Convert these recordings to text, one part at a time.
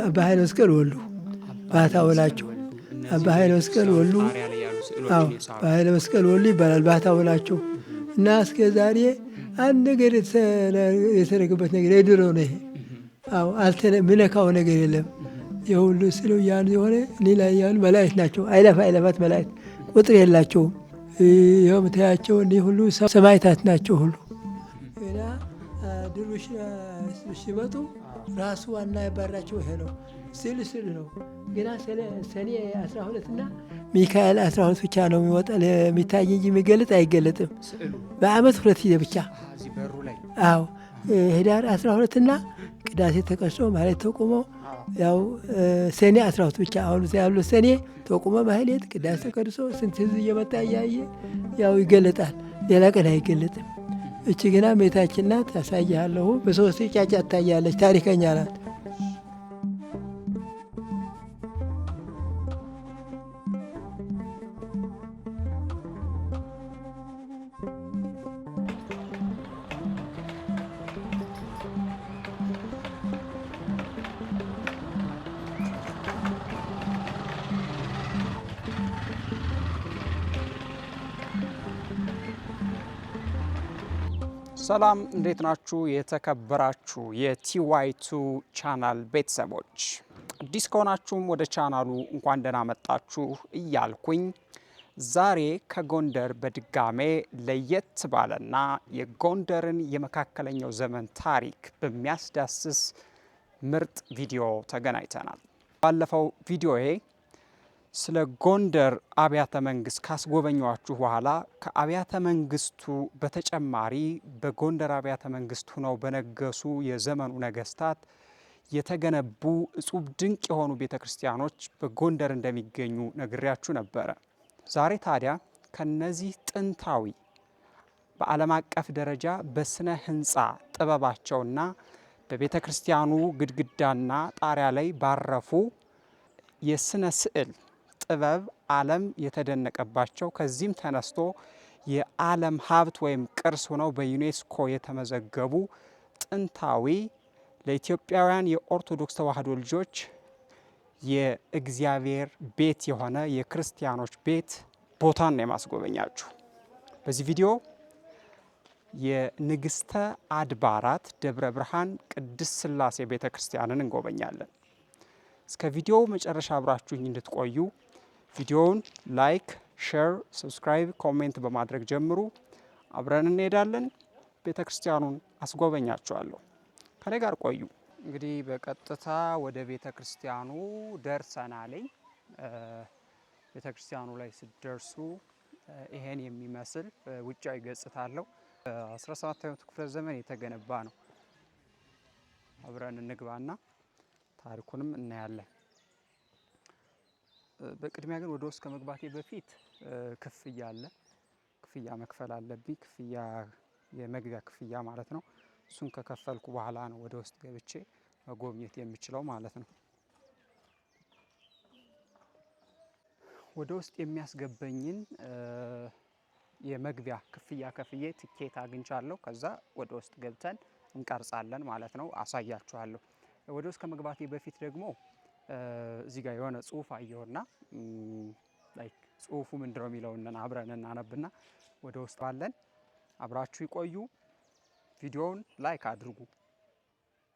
አባ ኃይለ መስቀል ወሉ ባታ ውላቸው አባ ኃይለ መስቀል ወሉ አባ ኃይለ መስቀል ወሉ ይባላል። ባታ ውላቸው እና እስከ ዛሬ አንድ ነገር የተደረገበት ነገር የድሮ ነው። ይሄ አዎ ምነካው ነገር የለም። የሁሉ ስለው ያን የሆነ ሌላ ያን መላእክት ናቸው። አይለፋት መላእክት ቁጥር የላቸውም። ይኸው ምታያቸው እኒህ ሁሉ ሰማዕታት ናቸው ሁሉ እና ድሩሽ ሲመጡ ራሱ ዋና ያባራቸው ይሄ ነው። ስል ነው ግና ሰኔ 12 እና ሚካኤል 12 ብቻ ነው የሚወጣ የሚታይ እንጂ የሚገለጥ አይገለጥም። በአመት 2 ጊዜ ብቻ። አዎ ህዳር 12 እና ቅዳሴ ተቀርጾ ማለት ተቆሞ ያው ሰኔ 12 ብቻ። አሁን ያሉት ሰኔ ተቆሞ ማህሌት ቅዳሴ ተቀርጾ ስንት ህዝብ እየመጣ እያየ ያው ይገለጣል። ሌላ ቀን አይገለጥም። እቺ ግና እመቤታችን ናት። ያሳያለሁ በሶስት ጫጫ ታያለች። ታሪከኛ ናት። ሰላም እንዴት ናችሁ? የተከበራችሁ የቲዋይ2 ቻናል ቤተሰቦች፣ አዲስ ከሆናችሁም ወደ ቻናሉ እንኳን ደህና መጣችሁ እያልኩኝ ዛሬ ከጎንደር በድጋሜ ለየት ባለና የጎንደርን የመካከለኛው ዘመን ታሪክ በሚያስዳስስ ምርጥ ቪዲዮ ተገናኝተናል። ባለፈው ቪዲዮዬ ስለ ጎንደር አብያተ መንግስት ካስጎበኘዋችሁ በኋላ ከአብያተ መንግስቱ በተጨማሪ በጎንደር አብያተ መንግስት ሆነው በነገሱ የዘመኑ ነገስታት የተገነቡ እጹብ ድንቅ የሆኑ ቤተ ክርስቲያኖች በጎንደር እንደሚገኙ ነግሬያችሁ ነበረ። ዛሬ ታዲያ ከነዚህ ጥንታዊ በዓለም አቀፍ ደረጃ በስነ ህንፃ ጥበባቸውና በቤተ ክርስቲያኑ ግድግዳና ጣሪያ ላይ ባረፉ የስነ ስዕል ጥበብ ዓለም የተደነቀባቸው ከዚህም ተነስቶ የዓለም ሀብት ወይም ቅርስ ሆነው በዩኔስኮ የተመዘገቡ ጥንታዊ ለኢትዮጵያውያን የኦርቶዶክስ ተዋሕዶ ልጆች የእግዚአብሔር ቤት የሆነ የክርስቲያኖች ቤት ቦታን ነው የማስጎበኛችሁ። በዚህ ቪዲዮ የንግስተ አድባራት ደብረ ብርሃን ቅድስት ሥላሴ ቤተ ክርስቲያንን እንጎበኛለን። እስከ ቪዲዮው መጨረሻ አብራችሁኝ እንድትቆዩ ቪዲዮውን ላይክ፣ ሼር፣ ሰብስክራይብ፣ ኮሜንት በማድረግ ጀምሩ። አብረን እንሄዳለን። ቤተ ክርስቲያኑን አስጎበኛችኋለሁ። ከኔ ጋር ቆዩ። እንግዲህ በቀጥታ ወደ ቤተ ክርስቲያኑ ደርሰናል። ቤተ ክርስቲያኑ ላይ ስትደርሱ ይሄን የሚመስል ውጫዊ ገጽታ አለው። 17ኛው ክፍለ ዘመን የተገነባ ነው። አብረን እንግባና ታሪኩንም እናያለን። በቅድሚያ ግን ወደ ውስጥ ከመግባቴ በፊት ክፍያ አለ። ክፍያ መክፈል አለብኝ። ክፍያ የመግቢያ ክፍያ ማለት ነው። እሱን ከከፈልኩ በኋላ ነው ወደ ውስጥ ገብቼ መጎብኘት የምችለው ማለት ነው። ወደ ውስጥ የሚያስገበኝን የመግቢያ ክፍያ ከፍዬ ትኬት አግኝቻለሁ። ከዛ ወደ ውስጥ ገብተን እንቀርጻለን ማለት ነው። አሳያችኋለሁ። ወደ ውስጥ ከመግባቴ በፊት ደግሞ እዚህ ጋር የሆነ ጽሁፍ አየሁና ላይክ ጽሁፉ ምንድነው የሚለውን አብረን እናነብና ወደ ውስጥ ባለን አብራችሁ ይቆዩ። ቪዲዮውን ላይክ አድርጉ።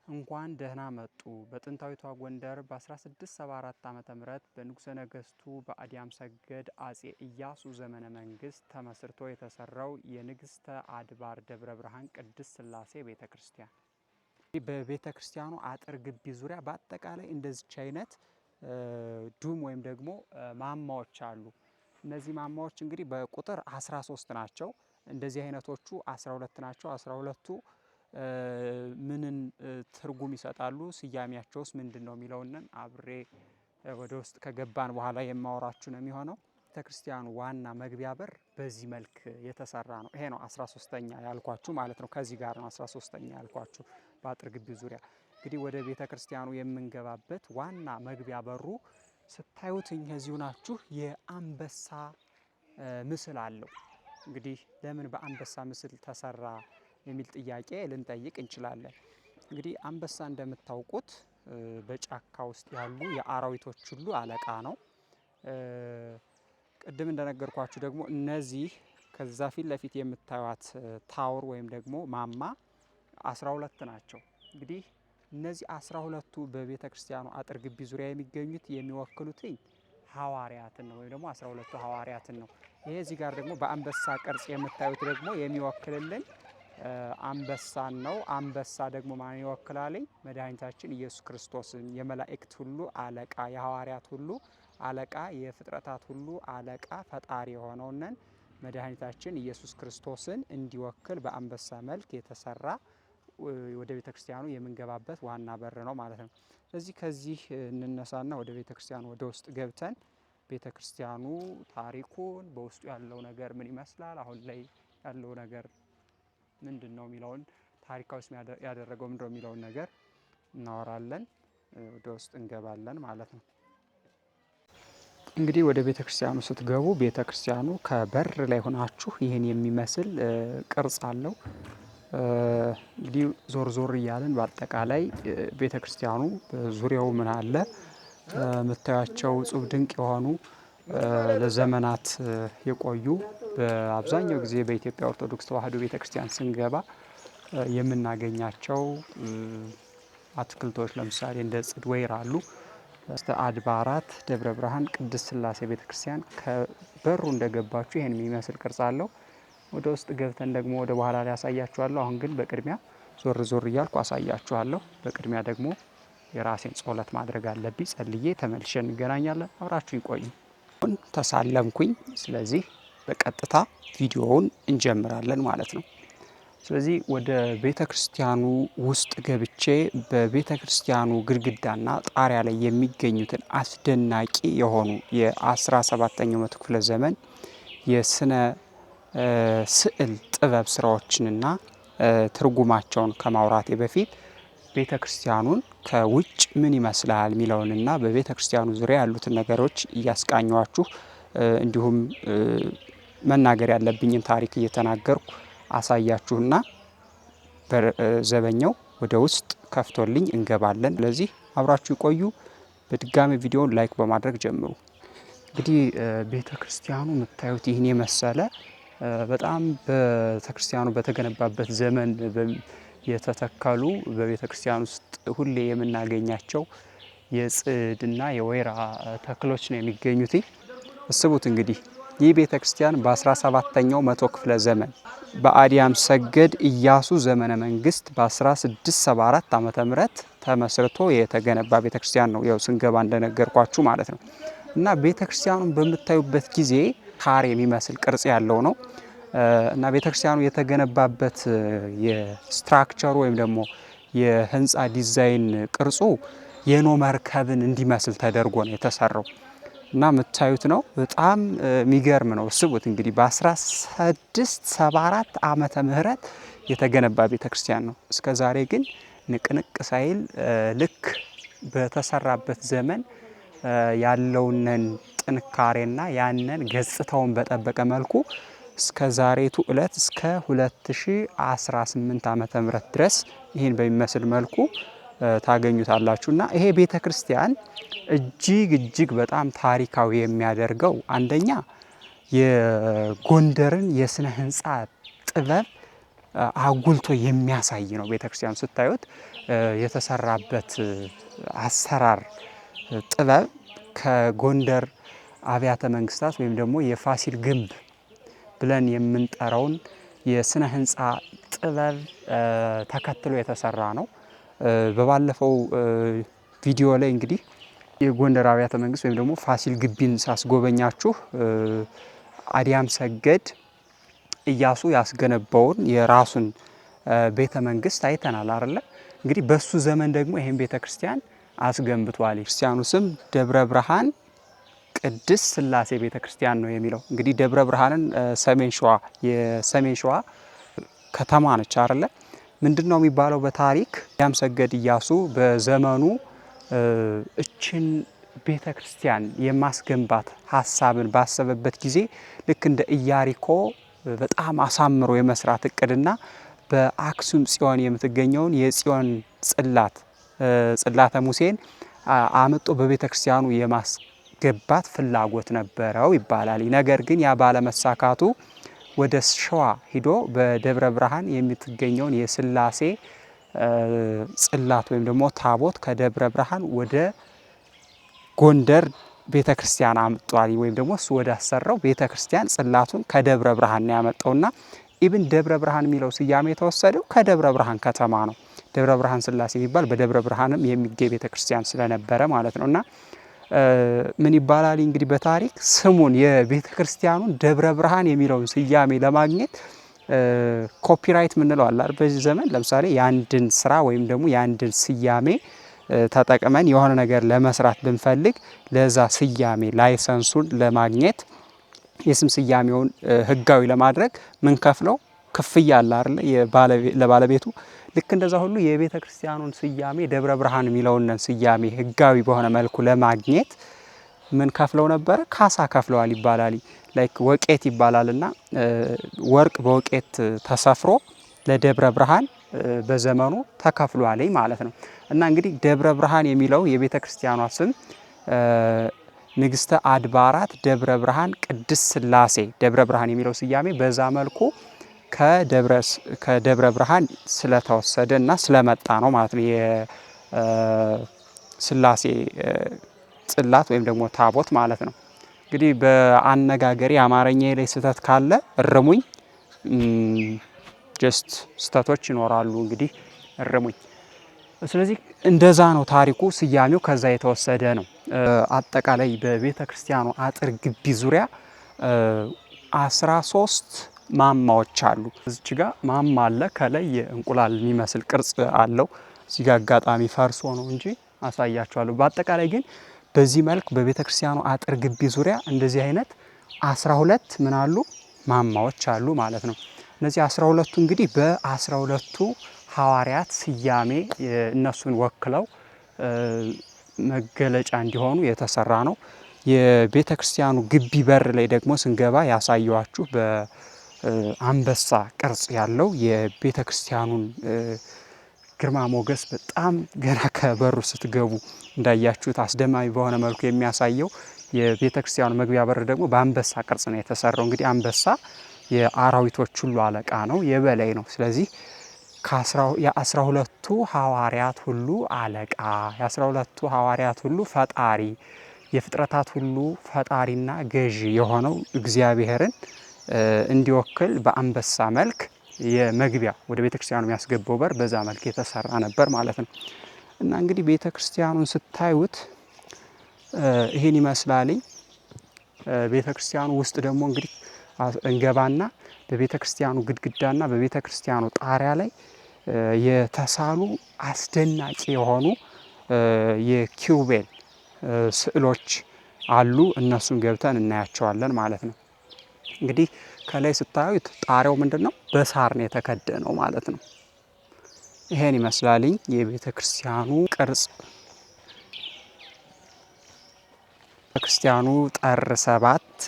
እንኳን ደህና መጡ። በጥንታዊቷ ጎንደር በ1674 ዓመተ ምህረት በንጉሠ ነገስቱ በአዲያም ሰገድ አጼ ኢያሱ ዘመነ መንግስት ተመስርቶ የተሰራው የንግስተ አድባር ደብረ ብርሃን ቅድስት ሥላሴ ቤተክርስቲያን በቤተ ክርስቲያኑ አጥር ግቢ ዙሪያ በአጠቃላይ እንደዚች አይነት ዱም ወይም ደግሞ ማማዎች አሉ። እነዚህ ማማዎች እንግዲህ በቁጥር 13 ናቸው። እንደዚህ አይነቶቹ 12 ናቸው። 12ቱ ምንን ትርጉም ይሰጣሉ? ስያሜያቸውስ ምንድነው የሚለውን አብሬ ወደ ውስጥ ከገባን በኋላ የማወራችሁ ነው የሚሆነው። ቤተክርስቲያኑ ዋና መግቢያ በር በዚህ መልክ የተሰራ ነው። ይሄ ነው 13ኛ ያልኳችሁ ማለት ነው። ከዚህ ጋር ነው 13ኛ ያልኳችሁ። በአጥር ግቢ ዙሪያ እንግዲህ ወደ ቤተ ክርስቲያኑ የምንገባበት ዋና መግቢያ በሩ ስታዩት እዚሁ ናችሁ የአንበሳ ምስል አለው። እንግዲህ ለምን በአንበሳ ምስል ተሰራ የሚል ጥያቄ ልንጠይቅ እንችላለን። እንግዲህ አንበሳ እንደምታውቁት በጫካ ውስጥ ያሉ የአራዊቶች ሁሉ አለቃ ነው። ቅድም እንደነገርኳችሁ ደግሞ እነዚህ ከዛ ፊት ለፊት የምታዩት ታወር ወይም ደግሞ ማማ 12 ናቸው። እንግዲህ እነዚህ 12ቱ በቤተ ክርስቲያኑ አጥር ግቢ ዙሪያ የሚገኙት የሚወክሉት ሐዋርያትን ነው ወይም ደግሞ 12ቱ ሐዋርያትን ነው። ይሄ እዚህ ጋር ደግሞ በአንበሳ ቅርጽ የምታዩት ደግሞ የሚወክልልን አንበሳን ነው። አንበሳ ደግሞ ማን ይወክላል? መድኃኒታችን ኢየሱስ ክርስቶስን፣ የመላእክት ሁሉ አለቃ፣ የሐዋርያት ሁሉ አለቃ፣ የፍጥረታት ሁሉ አለቃ ፈጣሪ የሆነውን መድኃኒታችን ኢየሱስ ክርስቶስን እንዲወክል በአንበሳ መልክ የተሰራ ወደ ቤተ ክርስቲያኑ የምንገባበት ዋና በር ነው ማለት ነው። ስለዚህ ከዚህ እንነሳና ወደ ቤተ ክርስቲያኑ ወደ ውስጥ ገብተን ቤተ ክርስቲያኑ ታሪኩን፣ በውስጡ ያለው ነገር ምን ይመስላል፣ አሁን ላይ ያለው ነገር ምንድን ነው የሚለውን ታሪካዊ ውስጥ ያደረገው ምንድን ነው የሚለውን ነገር እናወራለን። ወደ ውስጥ እንገባለን ማለት ነው። እንግዲህ ወደ ቤተ ክርስቲያኑ ስትገቡ ቤተ ክርስቲያኑ ከበር ላይ ሆናችሁ ይህን የሚመስል ቅርጽ አለው። እንግዲህ ዞር ዞር እያለን በአጠቃላይ ቤተ ክርስቲያኑ ዙሪያው ምን አለ የምታያቸው እጹብ ድንቅ የሆኑ ለዘመናት የቆዩ በአብዛኛው ጊዜ በኢትዮጵያ ኦርቶዶክስ ተዋሕዶ ቤተ ክርስቲያን ስንገባ የምናገኛቸው አትክልቶች ለምሳሌ እንደ ጽድ፣ ወይራ አሉ። አድባራት ደብረ ብርሃን ቅድስት ሥላሴ ቤተ ክርስቲያን ከበሩ እንደገባችሁ ይህን የሚመስል ቅርጽ አለው። ወደ ውስጥ ገብተን ደግሞ ወደ በኋላ ላይ ያሳያችኋለሁ። አሁን ግን በቅድሚያ ዞር ዞር እያልኩ አሳያችኋለሁ። በቅድሚያ ደግሞ የራሴን ጸሎት ማድረግ አለብኝ። ጸልዬ ተመልሼ እንገናኛለን። አብራችሁ ይቆዩ። ተሳለምኩኝ። ስለዚህ በቀጥታ ቪዲዮውን እንጀምራለን ማለት ነው። ስለዚህ ወደ ቤተ ክርስቲያኑ ውስጥ ገብቼ በቤተ ክርስቲያኑ ግድግዳና ጣሪያ ላይ የሚገኙትን አስደናቂ የሆኑ የ17ኛው መቶ ክፍለ ዘመን የስነ ስዕል ጥበብ ስራዎችንና ትርጉማቸውን ከማውራቴ በፊት ቤተ ክርስቲያኑን ከውጭ ምን ይመስላል የሚለውንና በቤተ ክርስቲያኑ ዙሪያ ያሉትን ነገሮች እያስቃኘኋችሁ እንዲሁም መናገር ያለብኝን ታሪክ እየተናገርኩ አሳያችሁና በዘበኛው ወደ ውስጥ ከፍቶልኝ እንገባለን። ስለዚህ አብራችሁ ይቆዩ። በድጋሚ ቪዲዮውን ላይክ በማድረግ ጀምሩ። እንግዲህ ቤተ ክርስቲያኑ የምታዩት ይህን የመሰለ በጣም ቤተ ክርስቲያኑ በተገነባበት ዘመን የተተከሉ በቤተ ክርስቲያን ውስጥ ሁሌ የምናገኛቸው የጽድና የወይራ ተክሎች ነው የሚገኙት። እስቡት እንግዲህ ይህ ቤተ ክርስቲያን በ17ኛው መቶ ክፍለ ዘመን በአዲያም ሰገድ ኢያሱ ዘመነ መንግስት በ1674 ዓመተ ምህረት ተመስርቶ የተገነባ ቤተ ክርስቲያን ነው። ያው ስንገባ እንደነገርኳችሁ ማለት ነው። እና ቤተ ክርስቲያኑን በምታዩበት ጊዜ ካሬ የሚመስል ቅርጽ ያለው ነው። እና ቤተ ክርስቲያኑ የተገነባበት የስትራክቸሩ ወይም ደግሞ የህንፃ ዲዛይን ቅርጹ የኖ መርከብን እንዲመስል ተደርጎ ነው የተሰራው። እና የምታዩት ነው። በጣም የሚገርም ነው። እስቡት እንግዲህ በ1674 ዓመተ ምህረት የተገነባ ቤተ ክርስቲያን ነው። እስከ ዛሬ ግን ንቅንቅ ሳይል ልክ በተሰራበት ዘመን ያለውንን ጥንካሬና ያንን ገጽታውን በጠበቀ መልኩ እስከ ዛሬቱ ዕለት እስከ 2018 ዓመተ ምህረት ድረስ ይህን በሚመስል መልኩ ታገኙታላችሁ። እና ይሄ ቤተ ክርስቲያን እጅግ በጣም ታሪካዊ የሚያደርገው አንደኛ የጎንደርን የስነ ህንፃ ጥበብ አጉልቶ የሚያሳይ ነው። ቤተ ክርስቲያኑ ስታዩት የተሰራበት አሰራር ጥበብ ከጎንደር አብያተ መንግስታት ወይም ደግሞ የፋሲል ግንብ ብለን የምንጠራውን የስነ ህንፃ ጥበብ ተከትሎ የተሰራ ነው። በባለፈው ቪዲዮ ላይ እንግዲህ የጎንደር አብያተ መንግስት ወይም ደግሞ ፋሲል ግቢን ሳስጎበኛችሁ አዲያም ሰገድ ኢያሱ ያስገነባውን የራሱን ቤተ መንግስት አይተናል አይደለ? እንግዲህ በሱ ዘመን ደግሞ ይሄን ቤተ ክርስቲያን አስገንብቷል። ክርስቲያኑ ስም ደብረ ብርሃን ቅድስት ሥላሴ ቤተ ክርስቲያን ነው የሚለው። እንግዲህ ደብረ ብርሃንን ሰሜን ሸዋ የሰሜን ሸዋ ከተማ ነች አይደለ? ምንድነው የሚባለው በታሪክ አዲያም ሰገድ ኢያሱ በዘመኑ እችን ቤተ ክርስቲያን የማስገንባት ሀሳብን ባሰበበት ጊዜ ልክ እንደ ኢያሪኮ በጣም አሳምሮ የመስራት እቅድና በአክሱም ጽዮን የምትገኘውን የጽዮን ጽላት ጽላተ ሙሴን አምጦ በቤተ ክርስቲያኑ የማስገባት ፍላጎት ነበረው ይባላል። ነገር ግን ያ ባለመሳካቱ ወደ ሸዋ ሂዶ በደብረ ብርሃን የምትገኘውን የስላሴ ጽላት ወይም ደግሞ ታቦት ከደብረ ብርሃን ወደ ጎንደር ቤተ ክርስቲያን አምጧል። ወይም ደግሞ እሱ ወደ አሰራው ቤተ ክርስቲያን ጽላቱን ከደብረ ብርሃን ያመጣውና ኢብን ደብረ ብርሃን የሚለው ስያሜ የተወሰደው ከደብረ ብርሃን ከተማ ነው። ደብረ ብርሃን ስላሴ የሚባል በደብረ ብርሃንም የሚገኝ ቤተ ክርስቲያን ስለነበረ ማለት ነውና ምን ይባላል እንግዲህ በታሪክ ስሙን የቤተ ክርስቲያኑን ደብረ ብርሃን የሚለውን ስያሜ ለማግኘት ኮፒራይት ምንለው አለ አይደል? በዚህ ዘመን ለምሳሌ የአንድን ስራ ወይም ደግሞ የአንድን ስያሜ ተጠቅመን የሆነ ነገር ለመስራት ብንፈልግ ለዛ ስያሜ ላይሰንሱን ለማግኘት የስም ስያሜውን ህጋዊ ለማድረግ ምን ከፍለው ክፍያ አለ አይደል? ለባለቤቱ ልክ እንደዛ ሁሉ የቤተ ክርስቲያኑን ስያሜ ደብረ ብርሃን የሚለውን ስያሜ ህጋዊ በሆነ መልኩ ለማግኘት ምን ከፍለው ነበረ? ካሳ ከፍለዋል ይባላል። ላይክ ወቄት ይባላልና ወርቅ በወቄት ተሰፍሮ ለደብረ ብርሃን በዘመኑ ተከፍሏል ማለት ነው። እና እንግዲህ ደብረ ብርሃን የሚለው የቤተ ክርስቲያኗ ስም ንግስተ አድባራት ደብረ ብርሃን ቅድስት ስላሴ ደብረ ብርሃን የሚለው ስያሜ በዛ መልኩ ከደብረ ብርሃን ስለተወሰደ እና ስለመጣ ነው ማለት ነው። የስላሴ ጽላት ወይም ደግሞ ታቦት ማለት ነው። እንግዲህ በአነጋገሪ አማርኛ ላይ ስህተት ካለ እርሙኝ። ጀስት ስህተቶች ይኖራሉ እንግዲህ እርሙኝ። ስለዚህ እንደዛ ነው ታሪኩ። ስያሜው ከዛ የተወሰደ ነው። አጠቃላይ በቤተ ክርስቲያኑ አጥር ግቢ ዙሪያ 13 ማማዎች አሉ። እዚች ጋር ማማ አለ። ከላይ የእንቁላል የሚመስል ቅርጽ አለው። እዚህ ጋር አጋጣሚ ፈርሶ ነው እንጂ አሳያቸዋለሁ። በአጠቃላይ ግን በዚህ መልክ በቤተ ክርስቲያኑ አጥር ግቢ ዙሪያ እንደዚህ አይነት 12 ምን አሉ ማማዎች አሉ ማለት ነው። እነዚህ 12ቱ እንግዲህ በ12ቱ ሐዋርያት ስያሜ እነሱን ወክለው መገለጫ እንዲሆኑ የተሰራ ነው። የቤተ ክርስቲያኑ ግቢ በር ላይ ደግሞ ስንገባ ያሳየዋችሁ በአንበሳ ቅርጽ ያለው የቤተ ክርስቲያኑን ግርማ ሞገስ በጣም ገና ከበሩ ስትገቡ እንዳያችሁት አስደማሚ በሆነ መልኩ የሚያሳየው የቤተ ክርስቲያኑ መግቢያ በር ደግሞ በአንበሳ ቅርጽ ነው የተሰራው። እንግዲህ አንበሳ የአራዊቶች ሁሉ አለቃ ነው፣ የበላይ ነው። ስለዚህ የ12ቱ ሐዋርያት ሁሉ አለቃ፣ የ12ቱ ሐዋርያት ሁሉ ፈጣሪ፣ የፍጥረታት ሁሉ ፈጣሪና ገዢ የሆነው እግዚአብሔርን እንዲወክል በአንበሳ መልክ የመግቢያ ወደ ቤተ ክርስቲያኑ የሚያስገባው በር በዛ መልክ የተሰራ ነበር ማለት ነው። እና እንግዲህ ቤተ ክርስቲያኑን ስታዩት ይሄን ይመስላልኝ። ቤተ ክርስቲያኑ ውስጥ ደግሞ እንግዲህ እንገባና በቤተ ክርስቲያኑ ግድግዳና በቤተ ክርስቲያኑ ጣሪያ ላይ የተሳሉ አስደናቂ የሆኑ የኪሩቤል ስዕሎች አሉ። እነሱን ገብተን እናያቸዋለን ማለት ነው። እንግዲህ ከላይ ስታዩት ጣሪያው ምንድነው? በሳር ነው የተከደነው ማለት ነው። ይሄን ይመስላልኝ የቤተ ክርስቲያኑ ቅርጽ። ክርስቲያኑ ጥር 7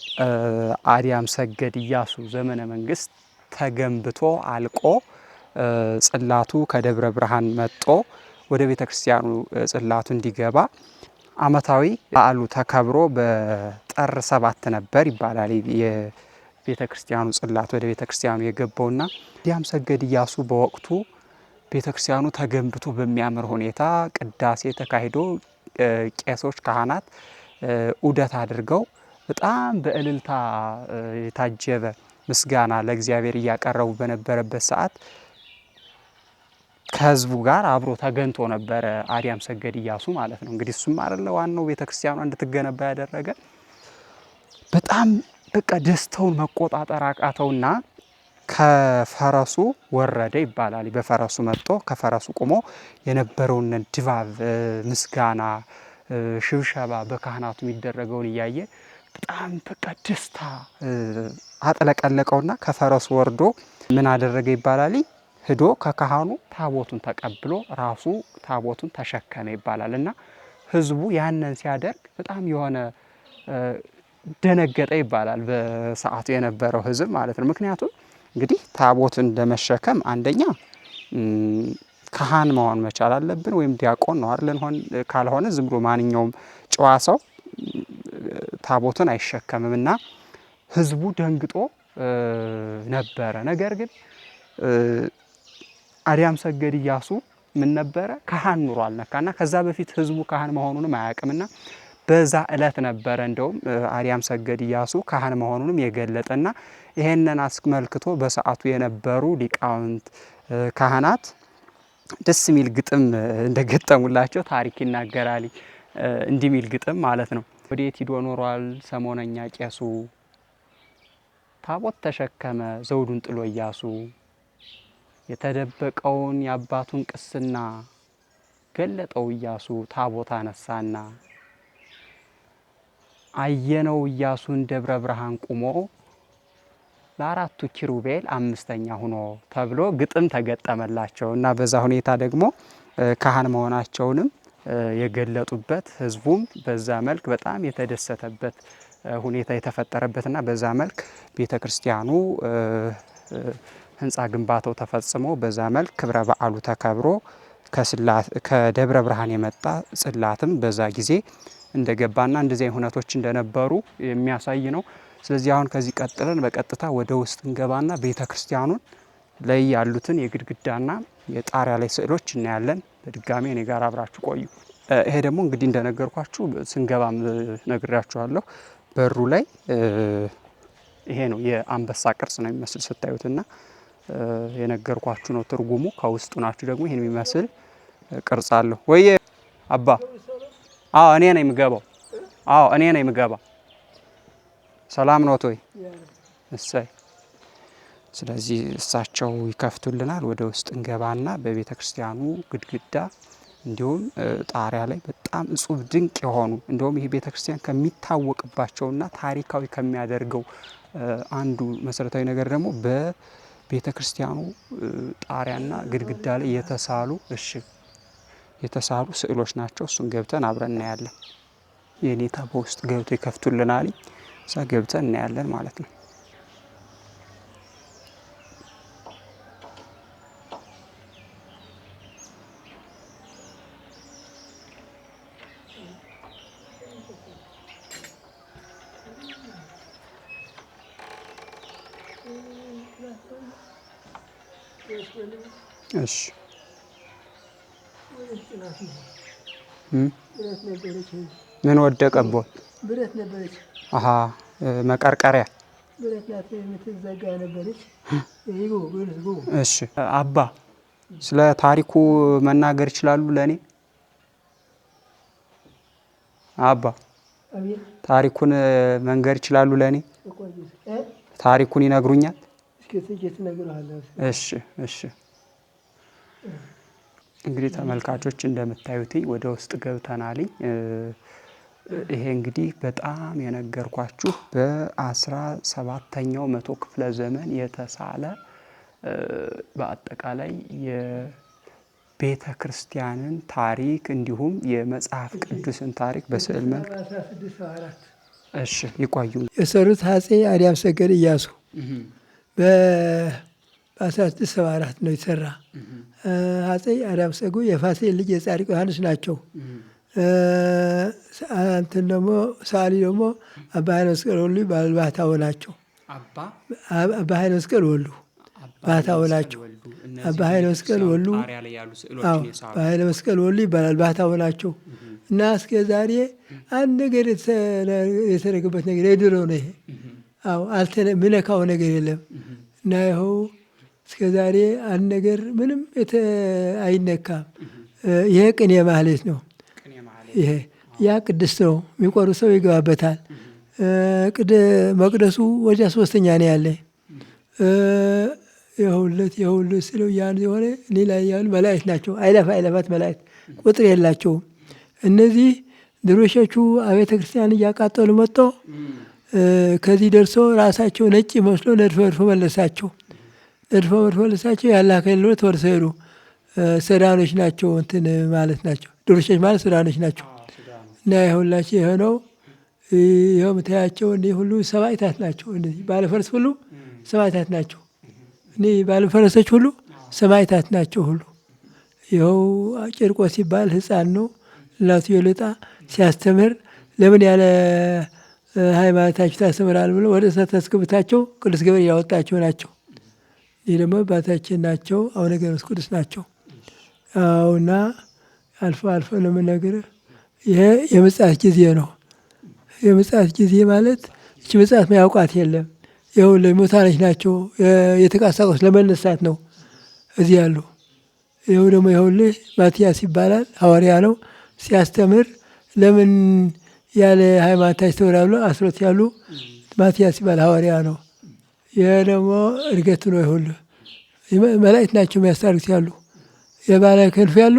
በአዲያም ሰገድ ኢያሱ ዘመነ መንግስት ተገንብቶ አልቆ ጽላቱ ከደብረ ብርሃን መጥቶ ወደ ቤተ ክርስቲያኑ ጽላቱ እንዲገባ ዓመታዊ በዓሉ ተከብሮ በጥር 7 ነበር ይባላል። የቤተ ክርስቲያኑ ጽላት ወደ ቤተ ክርስቲያኑ የገባውና አዲያም ሰገድ ኢያሱ በወቅቱ ቤተ ክርስቲያኑ ተገንብቶ በሚያምር ሁኔታ ቅዳሴ ተካሂዶ ቄሶች፣ ካህናት ዑደት አድርገው በጣም በእልልታ የታጀበ ምስጋና ለእግዚአብሔር እያቀረቡ በነበረበት ሰዓት ከህዝቡ ጋር አብሮ ተገንቶ ነበረ አዲያም ሰገድ ኢያሱ ማለት ነው። እንግዲህ እሱም አይደለ ዋናው ቤተክርስቲያኗ እንድትገነባ ያደረገ። በጣም በቃ ደስታውን መቆጣጠር አቃተውና ከፈረሱ ወረደ ይባላል። በፈረሱ መጥቶ ከፈረሱ ቆሞ የነበረውን ድባብ፣ ምስጋና፣ ሽብሸባ በካህናቱ የሚደረገውን እያየ በጣም በቃ ደስታ አጥለቀለቀውና ከፈረሱ ወርዶ ምን አደረገ ይባላል? ሄዶ ከካህኑ ታቦቱን ተቀብሎ ራሱ ታቦቱን ተሸከመ ይባላል። እና ህዝቡ ያንን ሲያደርግ በጣም የሆነ ደነገጠ ይባላል፣ በሰዓቱ የነበረው ህዝብ ማለት ነው። ምክንያቱም እንግዲህ ታቦትን ለመሸከም አንደኛ ካህን መሆን መቻል አለብን፣ ወይም ዲያቆን ነው አይደል? ካልሆነ ዝም ብሎ ማንኛውም ጨዋ ሰው ታቦትን አይሸከምም እና ህዝቡ ደንግጦ ነበረ። ነገር ግን አርያም ሰገድ ኢያሱ ምን ነበረ? ካህን ኑሮ አልነካና ከዛ በፊት ህዝቡ ካህን መሆኑንም አያውቅምና በዛ እለት ነበረ እንደውም አርያም ሰገድ ኢያሱ ካህን መሆኑንም የገለጠና ይሄንን አስመልክቶ በሰዓቱ የነበሩ ሊቃውንት ካህናት ደስ የሚል ግጥም እንደገጠሙላቸው ታሪክ ይናገራል። እንዲህ የሚል ግጥም ማለት ነው። ወዴት ሂዶ ኖሯል ሰሞነኛ ቄሱ፣ ታቦት ተሸከመ ዘውዱን ጥሎ ኢያሱ፣ የተደበቀውን የአባቱን ቅስና ገለጠው ኢያሱ ታቦት አነሳና፣ አየነው ኢያሱን ደብረ ብርሃን ቁሞ፣ ለአራቱ ኪሩቤል አምስተኛ ሆኖ ተብሎ ግጥም ተገጠመላቸው እና በዛ ሁኔታ ደግሞ ካህን መሆናቸውንም የገለጡበት ህዝቡም በዛ መልክ በጣም የተደሰተበት ሁኔታ የተፈጠረበትና በዛ መልክ ቤተ ክርስቲያኑ ህንፃ ግንባታው ተፈጽሞ በዛ መልክ ክብረ በዓሉ ተከብሮ ከደብረ ብርሃን የመጣ ጽላትም በዛ ጊዜ እንደገባና እንደዚህ ሁነቶች እንደነበሩ የሚያሳይ ነው። ስለዚህ አሁን ከዚህ ቀጥለን በቀጥታ ወደ ውስጥ እንገባና ቤተ ክርስቲያኑን ላይ ያሉትን የግድግዳና የጣሪያ ላይ ስዕሎች እናያለን። በድጋሚ እኔ ጋር አብራችሁ ቆዩ። ይሄ ደግሞ እንግዲህ እንደነገርኳችሁ ስንገባም ነግራችኋለሁ። በሩ ላይ ይሄ ነው የአንበሳ ቅርጽ ነው የሚመስል ስታዩትና የነገርኳችሁ ነው ትርጉሙ። ከውስጡ ናችሁ ደግሞ ይሄን የሚመስል ቅርጽ አለው ወይ አባ? አዎ እኔ ነኝ የምገባው። አዎ እኔ ነኝ የምገባው። ሰላም ነው ቶይ? እሰይ። ስለዚህ እሳቸው ይከፍቱልናል። ወደ ውስጥ እንገባና በቤተ ክርስቲያኑ ግድግዳ እንዲሁም ጣሪያ ላይ በጣም እጹብ ድንቅ የሆኑ እንዲሁም ይሄ ቤተ ክርስቲያን ከሚታወቅባቸውና ታሪካዊ ከሚያደርገው አንዱ መሰረታዊ ነገር ደግሞ በቤተ ክርስቲያኑ ጣሪያና ግድግዳ ላይ የተሳሉ ስዕሎች ናቸው። እሱን ገብተን አብረን እናያለን። የኔታ በውስጥ ገብቶ ይከፍቱልናል። እዛ ገብተን እናያለን ማለት ነው። እሺ ምን ወደቀቦት? ብረት ነበረች። አሃ መቀርቀሪያ ብረት ናት የምትዘጋ ነበረች። እሺ አባ ስለ ታሪኩ መናገር ይችላሉ ለኔ? አባ ታሪኩን መንገር ይችላሉ ለኔ? ታሪኩን ይነግሩኛል? እሺ እሺ። እንግዲህ ተመልካቾች እንደምታዩት ወደ ውስጥ ገብተናል። ይሄ እንግዲህ በጣም የነገርኳችሁ በ17ኛው መቶ ክፍለ ዘመን የተሳለ በአጠቃላይ የቤተ ክርስቲያንን ታሪክ እንዲሁም የመጽሐፍ ቅዱስን ታሪክ በስዕል መልክ እሺ ይቆዩ የሰሩት አፄ አርያም ሰገድ ኢያሱ በ1674 ነው የተሰራ። አፄ አርያም ሰገድ የፋሲል ልጅ የጻድቁ ዮሐንስ ናቸው። እንትን ደግሞ ሰዓሊ ደግሞ አባ ኃይለ መስቀል ወሉ ባታው ናቸው። አባ ኃይለ መስቀል ወሉ ባታው ናቸው። አባ ኃይለ መስቀል ወሉ አባ ኃይለ መስቀል ወሉ ይባላል። ባታው ናቸው እና እስከ ዛሬ አንድ ነገር የተደረገበት ነገር የድሮ ነው። ይሄ አዎ ምነካው ነገር የለም እና ይኸው እስከ ዛሬ አንድ ነገር ምንም አይነካም። ይሄ ቅኔ ማህሌት ነው። ይሄ ያ ቅድስት ነው። የሚቆሩ ሰው ይገባበታል። መቅደሱ ወዲያ ሶስተኛ ነው ያለ። የሁለት ስለው ያን የሆነ ሌላ ያሉ መላእክት ናቸው። አይለፋት መላእክት ቁጥር የላቸውም። እነዚህ ድሮሾቹ አብያተ ክርስቲያን እያቃጠሉ መጥቶ ከዚህ ደርሶ ራሳቸው ነጭ መስሎ ነድፎ መለሳቸው። ያላ ከሌሎ ተወርሰው ሄዱ። ሰዳኖች ናቸው እንትን ማለት ናቸው። ድሮሾች ማለት ሰዳኖች ናቸው። እና የሁላቸው የሆነው ይኸው ምታያቸው እኒህ ሁሉ ሰማዕታት ናቸው። እነዚህ ባለፈረስ ሁሉ ሰማዕታት ናቸው። እኒህ ባለፈረሶች ሁሉ ሰማዕታት ናቸው። ሁሉ ይኸው ቂርቆስ ሲባል ሕፃን ነው። እናቱ የልጣ ሲያስተምር ለምን ያለ ሃይማኖታችሁ ታስተምራል ብሎ ወደ እሳት አስገብታቸው ቅዱስ ገብርኤል ያወጣቸው ናቸው። ይህ ደግሞ አባታችን ናቸው። አቡነ ገብረ ቅዱስ ናቸው። እና አልፎ አልፎ ነው የምነግርህ። ይሄ የምጽአት ጊዜ ነው። የምጽአት ጊዜ ማለት እቺ ምጽአት ማያውቃት የለም። ይኸውልህ ሙታኖች ናቸው የተንቀሳቀሱት ለመነሳት ነው እዚህ ያሉ። ይኸው ደግሞ ይኸውልህ ማትያስ ይባላል ሐዋርያ ነው። ሲያስተምር ለምን ያለ ሃይማኖታችሁ ታስተምራላችሁ ብሎ አስሮት ያሉ ማትያስ ይባላል ሐዋርያ ነው። ይሄ ደግሞ እርገቱ ነው። ይኸውልህ መላእክት ናቸው የሚያስታርጉት ያሉ የባለ ክንፍ ያሉ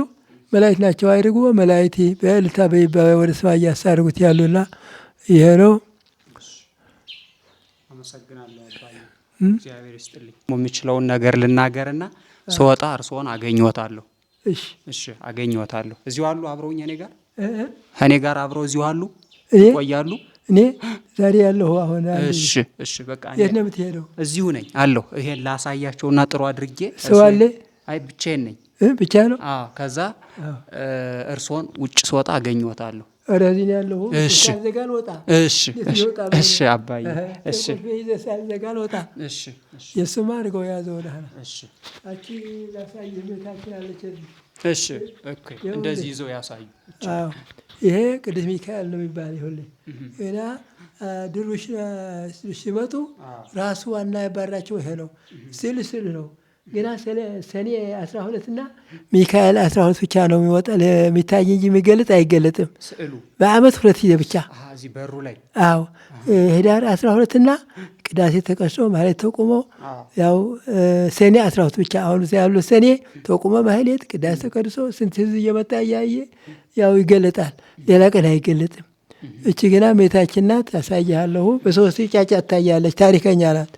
መላእክት ናቸው። አይርጉ መላእክት በእልልታ በይባቤ ወደ ሰማይ እያሳርጉት ያሉና ይሄ ነው። አመሰግናለሁ አባዬ። እግዚአብሔር ይስጥልኝ። የምችለውን ነገር ልናገርና ስወጣ እርስዎን አገኘዎታለሁ። እሺ አገኘዎታለሁ። እዚሁ አሉ አብረውኝ እኔ ጋር አብረው እዚሁ አሉ ይቆያሉ። እኔ ዛሬ ያለሁ አሁን። እሺ በቃ የት ነው የምትሄደው? እዚሁ ነኝ አለሁ። ይሄን ላሳያቸውና ጥሩ አድርጌ ሰው አለ? አይ ብቻዬን ነኝ። ብቻ ነው? አዎ። ከዛ እርስዎን ውጭ ስወጣ አገኘዎታለሁ። እዚህ ነው ያለሁ። ሳልዘጋል ወጣ። እሺ አባዬ። ሳልዘጋል ወጣ። የስማ አድርገው ያዘው ወደኋላ። አቺ ላሳይ ቤታችን አለች። እሺ እንደዚህ ይዘው ያሳዩ። ይሄ ቅዱስ ሚካኤል ነው የሚባል ይሁን እና ድሩሽ ሲመጡ ራሱ ዋና ያባራቸው ይሄ ነው። ስል ነው ግና ሰኔ 12 እና ሚካኤል 12 ብቻ ነው የሚወጣ የሚታይ እንጂ የሚገለጥ አይገለጥም። በአመት 2 ጊዜ ብቻ እዚህ በሩ ላይ። አዎ ህዳር 12 እና ቅዳሴ ተቀድሶ ማለት ተቆሞ ያው ሰኔ 12 ብቻ አሁን እዚያ ያለው ሰኔ ተቆሞ ማህሌት ቅዳሴ ተቀድሶ ስንት ህዝብ እየመጣ እያየ ያው ይገለጣል። ሌላ ቀን አይገለጥም። እቺ ግና እመቤታችን ናት። አሳይሃለሁ። በሶስት ጫጫ ታያለች። ታሪከኛ ናት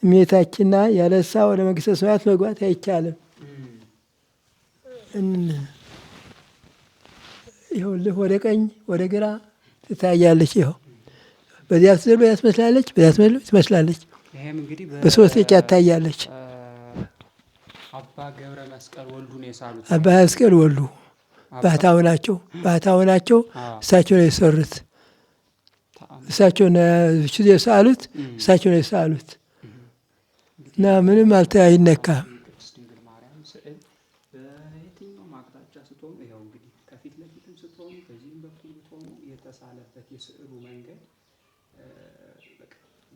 እመቤታችንና ያለሳ ወደ መንግስተ ሰማያት መግባት አይቻልም። ይኸውልህ ወደ ቀኝ ወደ ግራ ትታያለች። ይኸው በዚያ ስትዘል በዚያ ትመስላለች፣ በዚያ ትመስላለች። በሶስት ጫ ታያለች። አባ ገብረ መስቀል ወልዱ ነው የሳሉት። አባ መስቀል ወልዱ ባህታዊ ናቸው። እሳቸው ነው የሰሩት። እሳቸው ነው የሳሉት። እሳቸው ነው የሳሉት እና ምንም አይነካም። ድንግል ማርያም ስዕል በየትኛውም አቅጣጫ ስትሆኑ ይኸው እንግዲህ ከፊት ለፊትም ስትሆኑ በዚህም በኩል ብትሆኑ የተሳለበት የስዕሉ መንገድ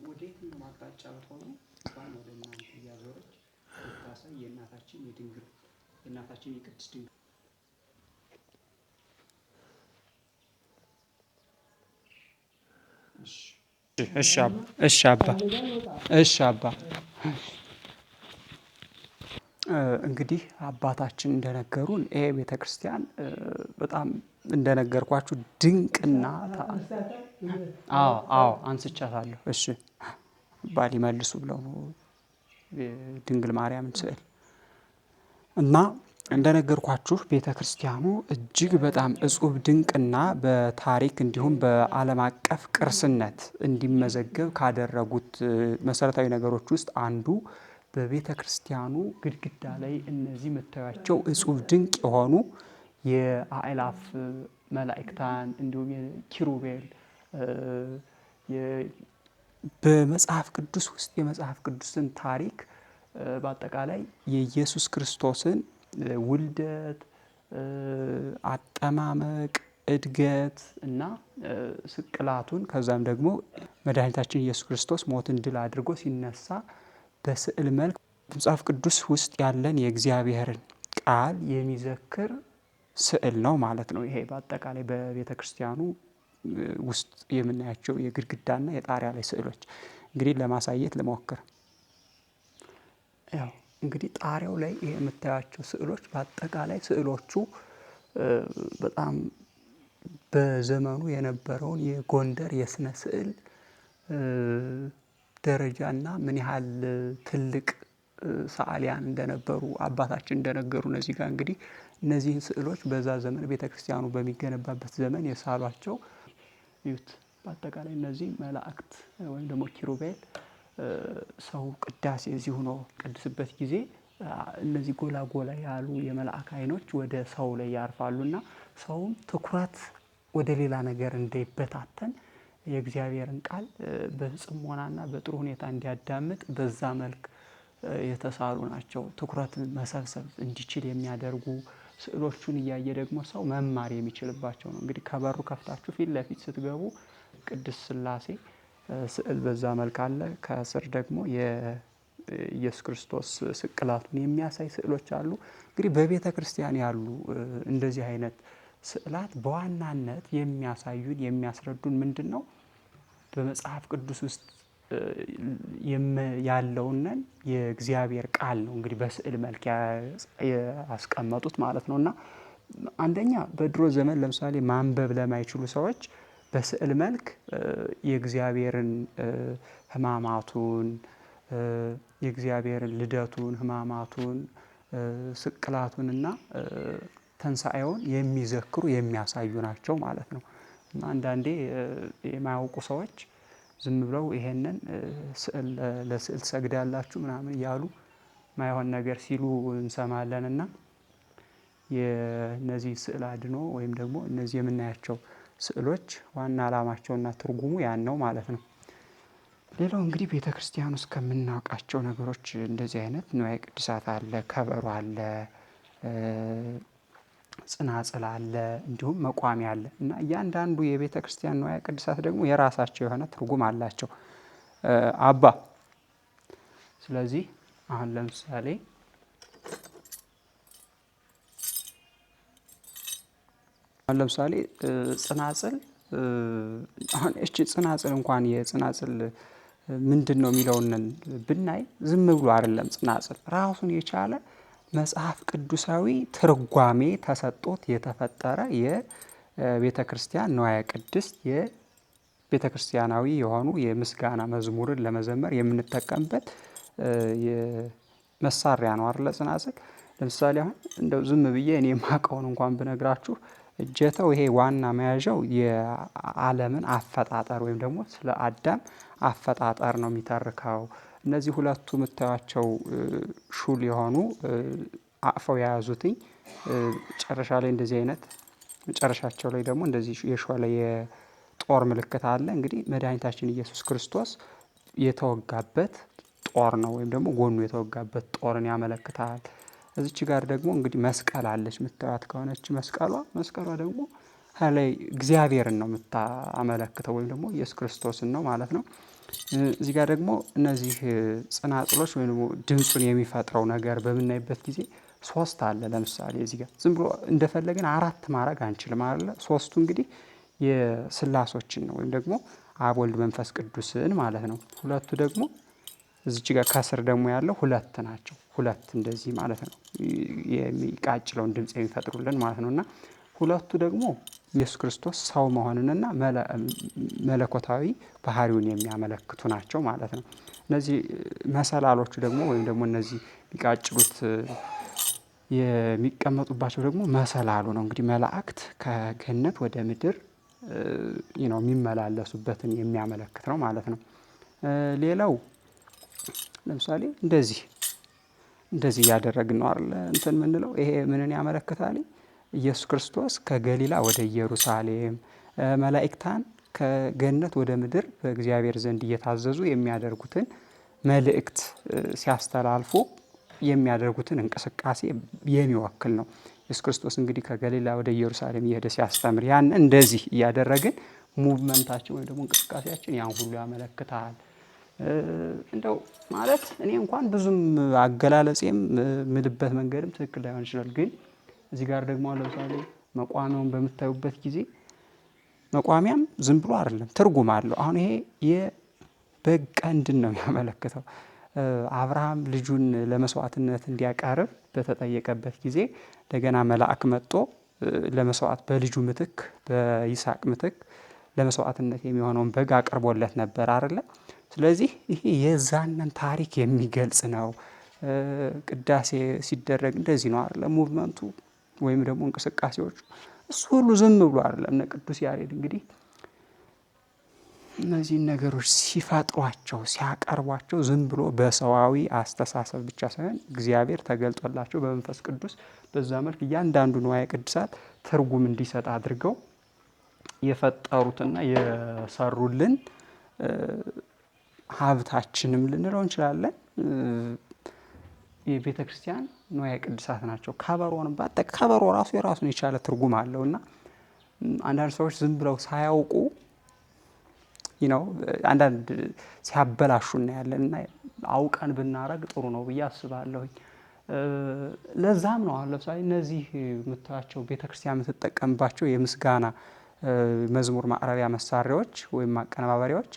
ወደ የትኛውም አቅጣጫ ብትሆኑ እንኳን ወደ እናንተ እያዞረች የምታሳይ የእናታችን የቅድስት ድንግል እሺ አባ እንግዲህ አባታችን እንደነገሩን ይሄ ቤተክርስቲያን በጣም እንደነገርኳችሁ ድንቅና አንስቻታለሁ። እሺ ባል ይመልሱ ብለው ድንግል ማርያምን ስዕል እና እንደነገርኳችሁ ቤተክርስቲያኑ እጅግ በጣም እጹብ ድንቅና በታሪክ እንዲሁም በዓለም አቀፍ ቅርስነት እንዲመዘገብ ካደረጉት መሰረታዊ ነገሮች ውስጥ አንዱ በቤተ ክርስቲያኑ ግድግዳ ላይ እነዚህ የምታዩቸው እጹብ ድንቅ የሆኑ የአእላፍ መላእክታን እንዲሁም የኪሩቤል በመጽሐፍ ቅዱስ ውስጥ የመጽሐፍ ቅዱስን ታሪክ በአጠቃላይ የኢየሱስ ክርስቶስን ውልደት፣ አጠማመቅ፣ እድገት እና ስቅላቱን ከዛም ደግሞ መድኃኒታችን ኢየሱስ ክርስቶስ ሞትን ድል አድርጎ ሲነሳ በስዕል መልክ መጽሐፍ ቅዱስ ውስጥ ያለን የእግዚአብሔርን ቃል የሚዘክር ስዕል ነው ማለት ነው። ይሄ በአጠቃላይ በቤተ ክርስቲያኑ ውስጥ የምናያቸው የግድግዳና የጣሪያ ላይ ስዕሎች እንግዲህ ለማሳየት ልሞክር። ያው እንግዲህ ጣሪያው ላይ ይሄ የምታያቸው ስዕሎች በአጠቃላይ ስዕሎቹ በጣም በዘመኑ የነበረውን የጎንደር የስነ ስዕል ደረጃና ምን ያህል ትልቅ ሰዓሊያን እንደነበሩ አባታችን እንደነገሩ እነዚህ ጋር እንግዲህ እነዚህን ስዕሎች በዛ ዘመን ቤተክርስቲያኑ በሚገነባበት ዘመን የሳሏቸው ይሁት። በአጠቃላይ እነዚህ መላእክት ወይም ደግሞ ኪሩቤል ሰው ቅዳሴ እዚህ ሆኖ ቅድስበት ጊዜ እነዚህ ጎላ ጎላ ያሉ የመልአክ አይኖች ወደ ሰው ላይ ያርፋሉና ሰውም ትኩረት ወደ ሌላ ነገር እንዳይበታተን የእግዚአብሔርን ቃል በጽሞናና በጥሩ ሁኔታ እንዲያዳምጥ በዛ መልክ የተሳሉ ናቸው። ትኩረትን መሰብሰብ እንዲችል የሚያደርጉ ስዕሎቹን እያየ ደግሞ ሰው መማር የሚችልባቸው ነው። እንግዲህ ከበሩ ከፍታችሁ ፊት ለፊት ስትገቡ ቅድስት ሥላሴ ስዕል በዛ መልክ አለ። ከስር ደግሞ የኢየሱስ ክርስቶስ ስቅላቱን የሚያሳይ ስዕሎች አሉ። እንግዲህ በቤተ ክርስቲያን ያሉ እንደዚህ አይነት ስዕላት በዋናነት የሚያሳዩን የሚያስረዱን ምንድን ነው? በመጽሐፍ ቅዱስ ውስጥ ያለውን የእግዚአብሔር ቃል ነው እንግዲህ በስዕል መልክ ያስቀመጡት ማለት ነው። እና አንደኛ በድሮ ዘመን ለምሳሌ ማንበብ ለማይችሉ ሰዎች በስዕል መልክ የእግዚአብሔርን ሕማማቱን የእግዚአብሔርን ልደቱን ሕማማቱን ስቅላቱንና ትንሣኤውን የሚዘክሩ የሚያሳዩ ናቸው ማለት ነው። እና አንዳንዴ የማያውቁ ሰዎች ዝም ብለው ይሄንን ለስዕል ትሰግዳላችሁ ምናምን እያሉ ማይሆን ነገር ሲሉ እንሰማለን። እና የነዚህ ስዕል አድኖ ወይም ደግሞ እነዚህ የምናያቸው ስዕሎች ዋና ዓላማቸውና ትርጉሙ ያን ነው ማለት ነው። ሌላው እንግዲህ ቤተ ክርስቲያን ውስጥ ከምናውቃቸው ነገሮች እንደዚህ አይነት ንዋየ ቅድሳት አለ፣ ከበሮ አለ፣ ጽናጽል አለ፣ እንዲሁም መቋሚያ አለ። እና እያንዳንዱ የቤተ ክርስቲያን ንዋየ ቅድሳት ደግሞ የራሳቸው የሆነ ትርጉም አላቸው። አባ ስለዚህ አሁን ለምሳሌ ጽናጽል አሁን እቺ ጽናጽል እንኳን የጽናጽል ምንድን ነው የሚለውን ብናይ ዝም ብሎ አይደለም። ጽናጽል ራሱን የቻለ መጽሐፍ ቅዱሳዊ ትርጓሜ ተሰጥቶት የተፈጠረ የቤተ ክርስቲያን ንዋየ ቅድስት የቤተ ክርስቲያናዊ የሆኑ የምስጋና መዝሙርን ለመዘመር የምንጠቀምበት መሳሪያ ነው አይደል? ጽናጽል ለምሳሌ አሁን እንደው ዝም ብዬ እኔ የማውቀውን እንኳን ብነግራችሁ እጀታው ይሄ ዋና መያዣው የዓለምን አፈጣጠር ወይም ደግሞ ስለ አዳም አፈጣጠር ነው የሚተርከው። እነዚህ ሁለቱ የምታዩቸው ሹል የሆኑ አቅፈው የያዙትኝ መጨረሻ ላይ እንደዚህ አይነት መጨረሻቸው ላይ ደግሞ እንደዚህ የሾለ የጦር ምልክት አለ። እንግዲህ መድኃኒታችን ኢየሱስ ክርስቶስ የተወጋበት ጦር ነው ወይም ደግሞ ጎኑ የተወጋበት ጦርን ያመለክታል። እዚች ጋር ደግሞ እንግዲህ መስቀል አለች የምታዩት ከሆነች መስቀሏ ደግሞ ላይ እግዚአብሔርን ነው የምታመለክተው ወይም ደግሞ ኢየሱስ ክርስቶስን ነው ማለት ነው። እዚህ ጋር ደግሞ እነዚህ ጽናጽሎች ወይም ደግሞ ድምፁን የሚፈጥረው ነገር በምናይበት ጊዜ ሶስት አለ። ለምሳሌ እዚህ ጋር ዝም ብሎ እንደፈለግን አራት ማድረግ አንችልም አይደለ? ሶስቱ እንግዲህ የስላሶችን ነው ወይም ደግሞ አብ ወልድ መንፈስ ቅዱስን ማለት ነው። ሁለቱ ደግሞ እዚች ጋር ከስር ደግሞ ያለው ሁለት ናቸው። ሁለት እንደዚህ ማለት ነው የሚቃጭለውን ድምፅ የሚፈጥሩልን ማለት ነው። እና ሁለቱ ደግሞ ኢየሱስ ክርስቶስ ሰው መሆንንና መለኮታዊ ባህሪውን የሚያመለክቱ ናቸው ማለት ነው። እነዚህ መሰላሎቹ ደግሞ ወይም ደግሞ እነዚህ የሚቃጭሉት የሚቀመጡባቸው ደግሞ መሰላሉ ነው። እንግዲህ መላእክት ከገነት ወደ ምድር የሚመላለሱበትን የሚያመለክት ነው ማለት ነው። ሌላው ለምሳሌ እንደዚህ እያደረግን ነው አይደል እንትን የምንለው ይሄ ምንን ያመለክታል? ኢየሱስ ክርስቶስ ከገሊላ ወደ ኢየሩሳሌም መላእክታን ከገነት ወደ ምድር በእግዚአብሔር ዘንድ እየታዘዙ የሚያደርጉትን መልእክት ሲያስተላልፉ የሚያደርጉትን እንቅስቃሴ የሚወክል ነው። ኢየሱስ ክርስቶስ እንግዲህ ከገሊላ ወደ ኢየሩሳሌም እየሄደ ሲያስተምር ያን እንደዚህ እያደረግን ሙቭመንታችን ወይም ደግሞ እንቅስቃሴያችን ያን ሁሉ ያመለክታል። እንደው ማለት እኔ እንኳን ብዙም አገላለጼም ምልበት መንገድም ትክክል ላይሆን ይችላል። ግን እዚህ ጋር ደግሞ ለምሳሌ መቋሚያውን በምታዩበት ጊዜ መቋሚያም ዝም ብሎ አይደለም፣ ትርጉም አለው። አሁን ይሄ የበግ ቀንድን ነው የሚያመለክተው። አብርሃም ልጁን ለመስዋዕትነት እንዲያቀርብ በተጠየቀበት ጊዜ እንደገና መልአክ መጥቶ ለመስዋዕት በልጁ ምትክ በይስሐቅ ምትክ ለመስዋዕትነት የሚሆነውን በግ አቅርቦለት ነበር አይደለ? ስለዚህ ይሄ የዛንን ታሪክ የሚገልጽ ነው። ቅዳሴ ሲደረግ እንደዚህ ነው አይደለ? ሙቭመንቱ ወይም ደግሞ እንቅስቃሴዎቹ እሱ ሁሉ ዝም ብሎ አይደለም። እነ ቅዱስ ያሬድ እንግዲህ እነዚህን ነገሮች ሲፈጥሯቸው ሲያቀርቧቸው ዝም ብሎ በሰዋዊ አስተሳሰብ ብቻ ሳይሆን እግዚአብሔር ተገልጦላቸው በመንፈስ ቅዱስ በዛ መልክ እያንዳንዱ ንዋየ ቅድሳት ትርጉም እንዲሰጥ አድርገው የፈጠሩትና የሰሩልን ሀብታችንም ልንለው እንችላለን የቤተ ክርስቲያን ንዋየ ቅድሳት ናቸው። ከበሮን ከበሮ ራሱ የራሱን የቻለ ትርጉም አለውና አንዳንድ ሰዎች ዝም ብለው ሳያውቁ አንዳንድ ሲያበላሹ እናያለን እና አውቀን ብናረግ ጥሩ ነው ብዬ አስባለሁኝ። ለዛም ነው አሁን ለምሳሌ እነዚህ የምታያቸው ቤተክርስቲያን የምትጠቀምባቸው የምስጋና መዝሙር ማቅረቢያ መሳሪያዎች ወይም ማቀነባበሪያዎች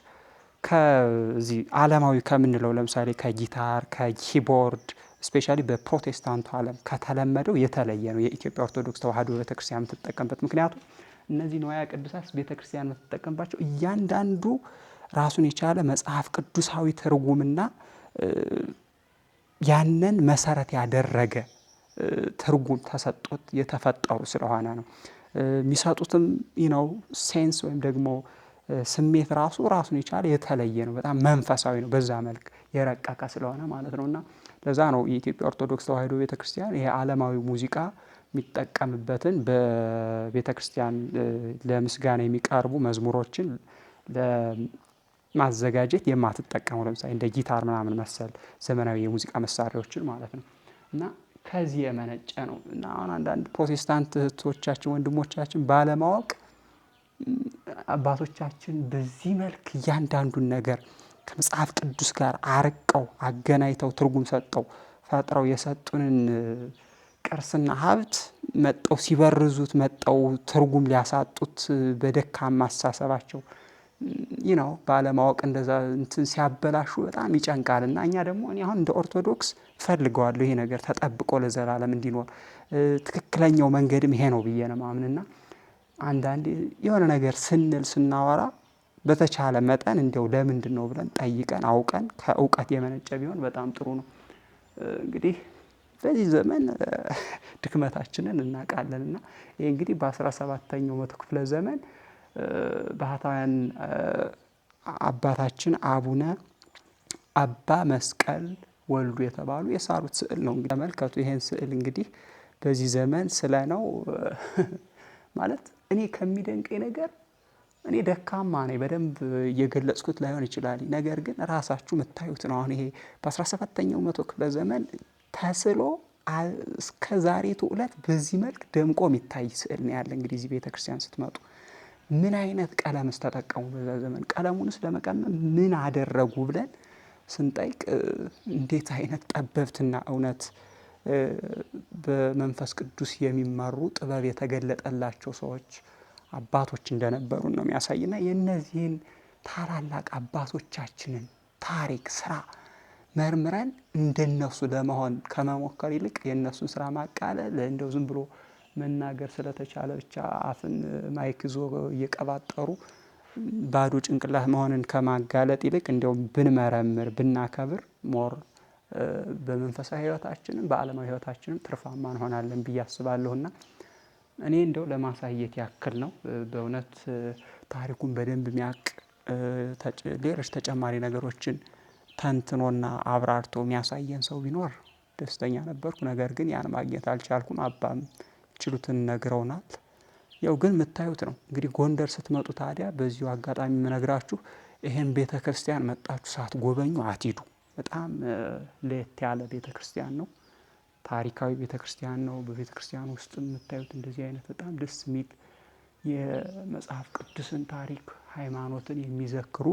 ከዚህ ዓለማዊ ከምንለው ለምሳሌ ከጊታር ከኪቦርድ ስፔሻሊ በፕሮቴስታንቱ ዓለም ከተለመደው የተለየ ነው የኢትዮጵያ ኦርቶዶክስ ተዋሕዶ ቤተክርስቲያን የምትጠቀምበት። ምክንያቱም እነዚህ ንዋየ ቅድሳት ቤተክርስቲያን የምትጠቀምባቸው እያንዳንዱ ራሱን የቻለ መጽሐፍ ቅዱሳዊ ትርጉምና ያንን መሰረት ያደረገ ትርጉም ተሰጥቶት የተፈጠሩ ስለሆነ ነው። የሚሰጡትም ሴንስ ወይም ደግሞ ስሜት ራሱን የቻለ የተለየ ነው። በጣም መንፈሳዊ ነው። በዛ መልክ የረቀቀ ስለሆነ ማለት ነውና ለዛ ነው የኢትዮጵያ ኦርቶዶክስ ተዋሕዶ ቤተክርስቲያን ይሄ ዓለማዊ ሙዚቃ የሚጠቀምበትን በቤተክርስቲያን ለምስጋና የሚቀርቡ መዝሙሮችን ለማዘጋጀት የማትጠቀመው ለምሳሌ እንደ ጊታር ምናምን መሰል ዘመናዊ የሙዚቃ መሳሪያዎችን ማለት ነው። እና ከዚህ የመነጨ ነው። እና አሁን አንዳንድ ፕሮቴስታንት እህቶቻችን ወንድሞቻችን ባለማወቅ አባቶቻችን በዚህ መልክ እያንዳንዱን ነገር ከመጽሐፍ ቅዱስ ጋር አርቀው አገናኝተው ትርጉም ሰጠው ፈጥረው የሰጡንን ቅርስና ሀብት መጠው ሲበርዙት መጠው ትርጉም ሊያሳጡት በደካማ አስተሳሰባቸው ባለማወቅ እንደዛ እንትን ሲያበላሹ በጣም ይጨንቃልና እኛ ደግሞ እኔ አሁን እንደ ኦርቶዶክስ ፈልገዋለሁ ይሄ ነገር ተጠብቆ ለዘላለም እንዲኖር ትክክለኛው መንገድም ይሄ ነው ብዬ ነው ማምንና አንዳንዴ የሆነ ነገር ስናወራ በተቻለ መጠን እንደው ለምንድን ነው ብለን ጠይቀን አውቀን ከእውቀት የመነጨ ቢሆን በጣም ጥሩ ነው። እንግዲህ በዚህ ዘመን ድክመታችንን እናውቃለንና ይሄ እንግዲህ በ17ኛው መቶ ክፍለ ዘመን ባህታውያን አባታችን አቡነ አባ መስቀል ወልዱ የተባሉ የሳሉት ስዕል ነው። እንግዲህ ተመልከቱ ይሄን ስዕል እንግዲህ በዚህ ዘመን ስለነው ማለት እኔ ከሚደንቀኝ ነገር እኔ ደካማ ነኝ በደንብ እየገለጽኩት ላይሆን ይችላል። ነገር ግን ራሳችሁ የምታዩት ነው። አሁን ይሄ በ17ኛው መቶ ክፍለ ዘመን ተስሎ እስከ ዛሬቱ ዕለት በዚህ መልክ ደምቆ የሚታይ ስዕል ነው ያለ። እንግዲህ እዚህ ቤተክርስቲያን ስትመጡ ምን አይነት ቀለምስ ተጠቀሙ በዛ ዘመን? ቀለሙንስ ለመቀመም ምን አደረጉ ብለን ስንጠይቅ እንዴት አይነት ጠበብትና እውነት በመንፈስ ቅዱስ የሚመሩ ጥበብ የተገለጠላቸው ሰዎች አባቶች እንደነበሩ ነው የሚያሳይና የእነዚህን ታላላቅ አባቶቻችንን ታሪክ ስራ መርምረን እንደነሱ ለመሆን ከመሞከር ይልቅ የእነሱን ስራ ማቃለል እንደው ዝም ብሎ መናገር ስለተቻለ ብቻ አፍን ማይክ ይዞ እየቀባጠሩ ባዶ ጭንቅላት መሆንን ከማጋለጥ ይልቅ እንደው ብንመረምር ብናከብር ሞር በመንፈሳዊ ህይወታችንም በዓለማዊ ህይወታችንም ትርፋማ እንሆናለን ብዬ አስባለሁና እኔ እንደው ለማሳየት ያክል ነው። በእውነት ታሪኩን በደንብ የሚያውቅ ሌሎች ተጨማሪ ነገሮችን ተንትኖና አብራርቶ የሚያሳየን ሰው ቢኖር ደስተኛ ነበርኩ። ነገር ግን ያን ማግኘት አልቻልኩም። አባም ችሉትን ነግረውናል። ያው ግን የምታዩት ነው እንግዲህ ጎንደር ስትመጡ ታዲያ በዚሁ አጋጣሚ የምነግራችሁ ይሄን ቤተክርስቲያን መጣችሁ ሳትጎበኙ አትሂዱ። በጣም ለየት ያለ ቤተክርስቲያን ነው። ታሪካዊ ቤተክርስቲያን ነው። በቤተክርስቲያን ውስጥ የምታዩት እንደዚህ አይነት በጣም ደስ የሚል የመጽሐፍ ቅዱስን ታሪክ ሃይማኖትን የሚዘክሩ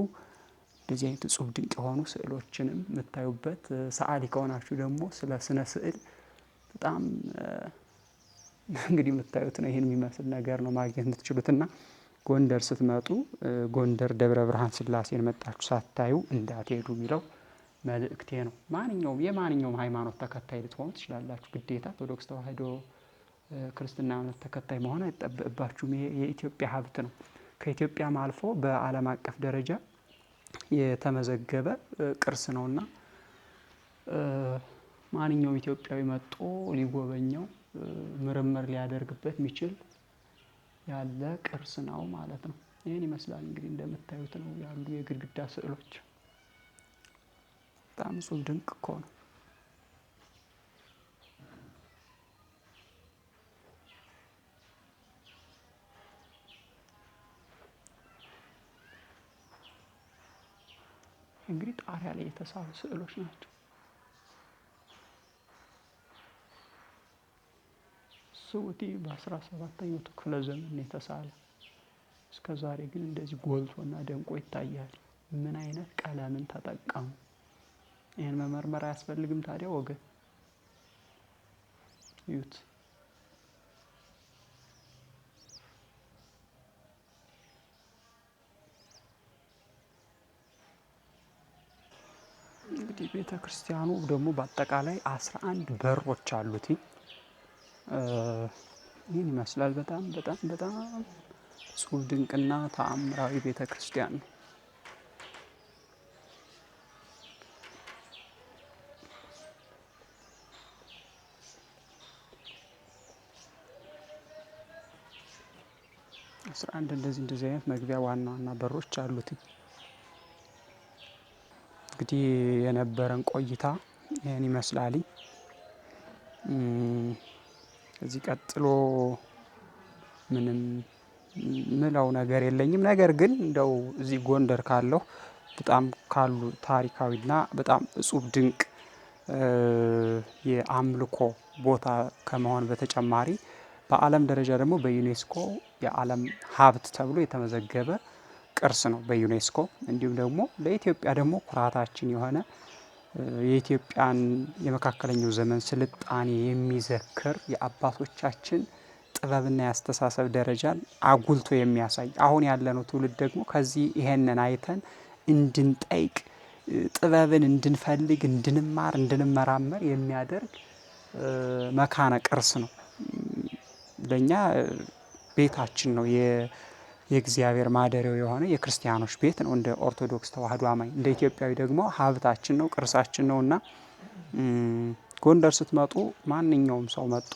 እንደዚህ አይነት እጹብ ድንቅ የሆኑ ስዕሎችንም የምታዩበት ሰዓሊ ከሆናችሁ ደግሞ ስለ ስነ ስዕል በጣም እንግዲህ የምታዩት ነው። ይሄን የሚመስል ነገር ነው ማግኘት የምትችሉትና ጎንደር ስትመጡ ጎንደር ደብረ ብርሃን ስላሴን መጣችሁ ሳታዩ እንዳትሄዱ የሚለው መልእክቴ ነው። የማንኛውም ሃይማኖት ተከታይ ልትሆኑ ትችላላችሁ። ግዴታ ኦርቶዶክስ ተዋሕዶ ክርስትና እምነት ተከታይ መሆን አይጠበቅባችሁም። የኢትዮጵያ ሀብት ነው። ከኢትዮጵያም አልፎ በዓለም አቀፍ ደረጃ የተመዘገበ ቅርስ ነውና ማንኛውም ኢትዮጵያዊ መጥቶ ሊጎበኘው ምርምር ሊያደርግበት የሚችል ያለ ቅርስ ነው ማለት ነው። ይህን ይመስላል እንግዲህ እንደምታዩት ነው ያሉ የግድግዳ ስዕሎች። በጣም እጹብ ድንቅ እኮ ነው። እንግዲህ ጣሪያ ላይ የተሳሉ ስዕሎች ናቸው። ስውቲ በ17ኛው ክፍለ ዘመን የተሳለ እስከ ዛሬ ግን እንደዚህ ጎልቶና ደምቆ ይታያል። ምን አይነት ቀለምን ተጠቀሙ? ይህን መመርመር አያስፈልግም ታዲያ ወገን? እዩት። እንግዲህ ቤተ ክርስቲያኑ ደግሞ በአጠቃላይ 11 በሮች አሉት። ይህን ይመስላል። በጣም በጣም በጣም እጹብ ድንቅና ተአምራዊ ቤተ ክርስቲያን ነው። አስራ አንድ እንደዚህ አይነት መግቢያ ዋና ዋና በሮች አሉት። እንግዲህ የነበረን ቆይታ ይህን ይመስላል። ከዚህ ቀጥሎ ምንም ምለው ነገር የለኝም። ነገር ግን እንደው እዚህ ጎንደር ካለው በጣም ካሉ ታሪካዊና በጣም እጹብ ድንቅ የአምልኮ ቦታ ከመሆን በተጨማሪ በዓለም ደረጃ ደግሞ በዩኔስኮ የዓለም ሀብት ተብሎ የተመዘገበ ቅርስ ነው በዩኔስኮ። እንዲሁም ደግሞ ለኢትዮጵያ ደግሞ ኩራታችን የሆነ የኢትዮጵያን የመካከለኛው ዘመን ስልጣኔ የሚዘክር የአባቶቻችን ጥበብና የአስተሳሰብ ደረጃን አጉልቶ የሚያሳይ አሁን ያለነው ትውልድ ደግሞ ከዚህ ይሄንን አይተን እንድንጠይቅ ጥበብን እንድንፈልግ እንድንማር እንድንመራመር የሚያደርግ መካነ ቅርስ ነው። ለኛ ቤታችን ነው። የእግዚአብሔር ማደሪያው የሆነ የክርስቲያኖች ቤት ነው እንደ ኦርቶዶክስ ተዋህዶ አማኝ። እንደ ኢትዮጵያዊ ደግሞ ሀብታችን ነው፣ ቅርሳችን ነው እና ጎንደር ስትመጡ ማንኛውም ሰው መጥቶ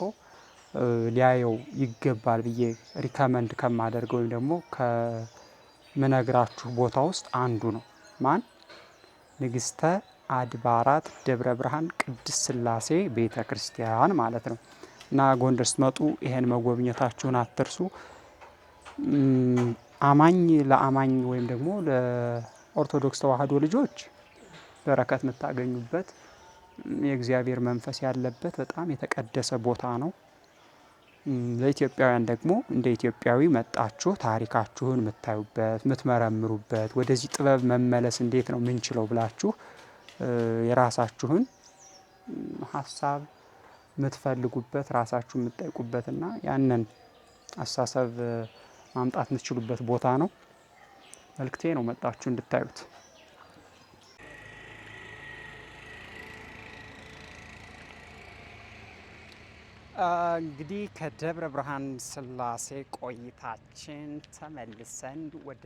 ሊያየው ይገባል ብዬ ሪከመንድ ከማደርገው ወይም ደግሞ ከምነግራችሁ ቦታ ውስጥ አንዱ ነው። ማን? ንግስተ አድባራት ደብረ ብርሃን ቅድስት ሥላሴ ቤተ ክርስቲያን ማለት ነው። እና ጎንደር ስትመጡ ይሄን መጎብኘታችሁን አትርሱ። አማኝ ለአማኝ ወይም ደግሞ ለኦርቶዶክስ ተዋህዶ ልጆች በረከት የምታገኙበት የእግዚአብሔር መንፈስ ያለበት በጣም የተቀደሰ ቦታ ነው። ለኢትዮጵያውያን ደግሞ እንደ ኢትዮጵያዊ መጣችሁ ታሪካችሁን የምታዩበት የምትመረምሩበት፣ ወደዚህ ጥበብ መመለስ እንዴት ነው ምንችለው ብላችሁ የራሳችሁን ሀሳብ የምትፈልጉበት ራሳችሁ የምትጠይቁበትና ያንን አሳሰብ ማምጣት የምትችሉበት ቦታ ነው። መልክቴ ነው መጣችሁ እንድታዩት። እንግዲህ ከደብረ ብርሃን ሥላሴ ቆይታችን ተመልሰን ወደ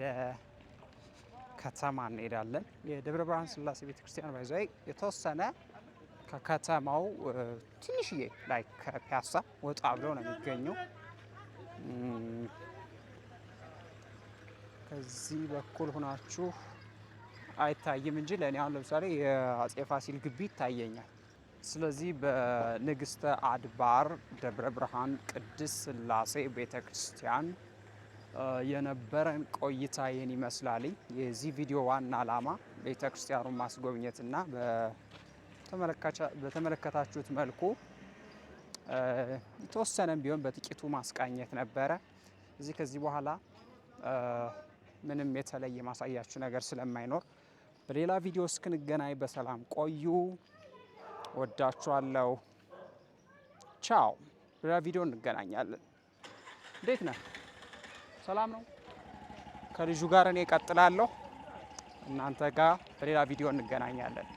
ከተማ እንሄዳለን። የደብረ ብርሃን ሥላሴ ቤተክርስቲያን ባይዘይ የተወሰነ ከከተማው ትንሽዬ ላይ ከፒያሳ ወጣ ብሎ ነው የሚገኘው። ከዚህ በኩል ሆናችሁ አይታይም እንጂ ለእኔ አሁን ለምሳሌ የአጼ ፋሲል ግቢ ይታየኛል። ስለዚህ በንግስተ አድባር ደብረ ብርሃን ቅድስት ሥላሴ ቤተ ክርስቲያን የነበረን ቆይታ ይህን ይመስላል። የዚህ ቪዲዮ ዋና ዓላማ ቤተ ክርስቲያኑን ማስጎብኘትና በተመለከታችሁት መልኩ የተወሰነም ቢሆን በጥቂቱ ማስቃኘት ነበረ። ከዚህ በኋላ ምንም የተለየ ማሳያችሁ ነገር ስለማይኖር በሌላ ቪዲዮ እስክንገናኝ በሰላም ቆዩ። ወዳችኋለሁ። ቻው። በሌላ ቪዲዮ እንገናኛለን። እንዴት ነህ? ሰላም ነው? ከልጁ ጋር እኔ እቀጥላለሁ። እናንተ ጋር በሌላ ቪዲዮ እንገናኛለን።